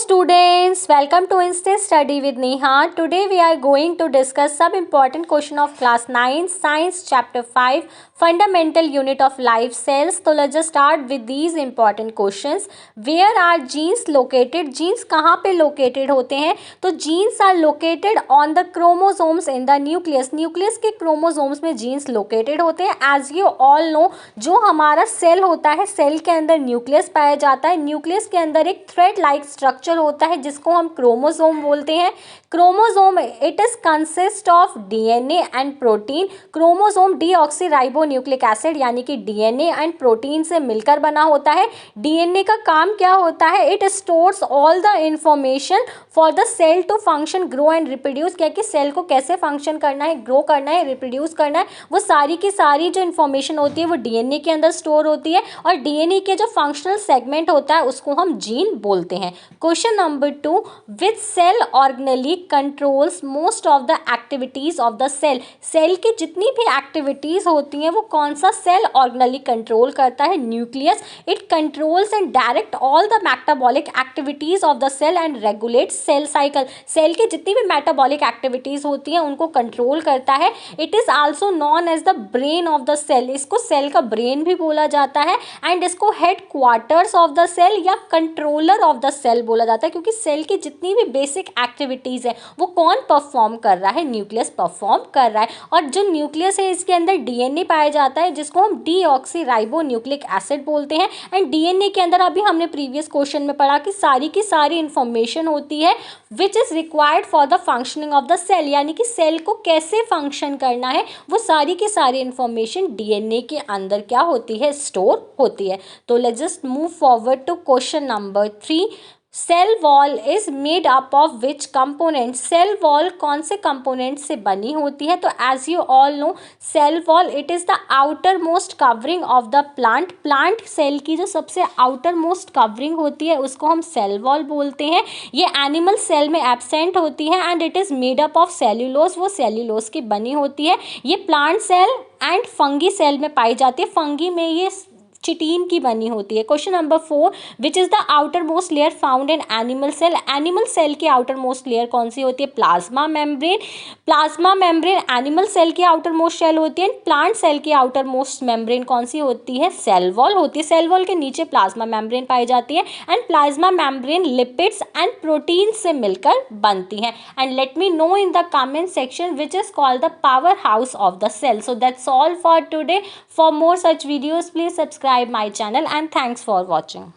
students, welcome to Instant Study with Neha. Today we are going to discuss some important question of class 9 science chapter 5 fundamental unit of life cells. So let's just start with these important questions. Where are genes located? Genes कहाँ पे located होते हैं? तो genes are located on the chromosomes in the nucleus. Nucleus के chromosomes में genes located होते हैं. As you all know, जो हमारा cell होता है, cell के अंदर nucleus पाया जाता है. nucleus के अंदर एक thread like structure होता है जिसको हम chromosome बोलते हैं. Chromosome it is consist of DNA and protein. Chromosome deoxyribonucleic acid यानी कि डीएनए एंड प्रोटीन से मिलकर बना होता है. डीएनए का काम क्या होता है? It stores all the information for the cell to function, grow and reproduce. क्या कि सेल को कैसे फंक्शन करना है, ग्रो करना है, रिप्रोड्यूस करना है, वो सारी की सारी जो इन्फॉर्मेशन होती है वो डीएनए के अंदर स्टोर होती है. और डीएनए के जो फंक्शनल सेगमेंट होता है उसको हम जीन बोलते हैं. Question number 2, which cell organelle controls most of the activities of the cell. Cell की जितनी भी एक्टिविटीज होती हैं वो कौन सा सेल ऑर्गेनली कंट्रोल करता है? Nucleus. It controls and direct all the metabolic activities of the cell and regulate cell cycle. Cell की जितनी भी मेटाबॉलिक एक्टिविटीज होती हैं उनको कंट्रोल करता है. It is also known as the brain of the cell. इसको सेल का ब्रेन भी बोला जाता है. एंड इसको headquarters of the cell या कंट्रोलर ऑफ द सेल बोला जाता है, क्योंकि सेल की जितनी भी बेसिक एक्टिविटीज है वो कौन परफॉर्म कर रहा है? न्यूक्लियस परफॉर्म कर रहा है. और जो न्यूक्लियस है इसके अंदर डीएनए पाया जाता है जिसको हम डीऑक्सीराइबोन्यूक्लिक एसिड बोलते हैं. एंड डीएनए के अंदर अभी हमने प्रीवियस क्वेश्चन में पढ़ा कि सारी की सारी इंफॉर्मेशन होती है which is required for the functioning of the cell, यानी कि सेल को कैसे फंक्शन करना है वो सारी की सारी इंफॉर्मेशन डीएनए के अंदर क्या होती है? स्टोर होती है. तो let's just move forward to question number 3. Cell wall is made up of which component. Cell wall कौन से कंपोनेंट से बनी होती है? तो as you all know cell wall it is the outermost covering of the plant. Plant cell की जो सबसे आउटर मोस्ट कवरिंग होती है उसको हम सेल वॉल बोलते हैं. ये एनिमल सेल में एब्सेंट होती है and it is made up of cellulose. वो सेल्यूलोज की बनी होती है. ये plant cell and fungi cell में पाई जाती है. फंगी में ये चिटीन की बनी होती है. Question number 4, which is the outermost layer found in animal cell. Animal cell की आउटर मोस्ट लेयर कौन सी होती है? Plasma membrane. Plasma membrane animal cell की आउटर मोस्ट शेल होती है. प्लांट सेल की आउटर मोस्ट मेम्ब्रेन कौन सी होती है? सेल वॉल होती है. सेल वॉल के नीचे प्लाज्मा मेम्ब्रेन पाई जाती है. And plasma membrane lipids and protein से मिलकर बनती हैं. And let me know in the comment section which is called the powerhouse of the cell. So that's all for today. For more such videos, please subscribe my channel and thanks for watching.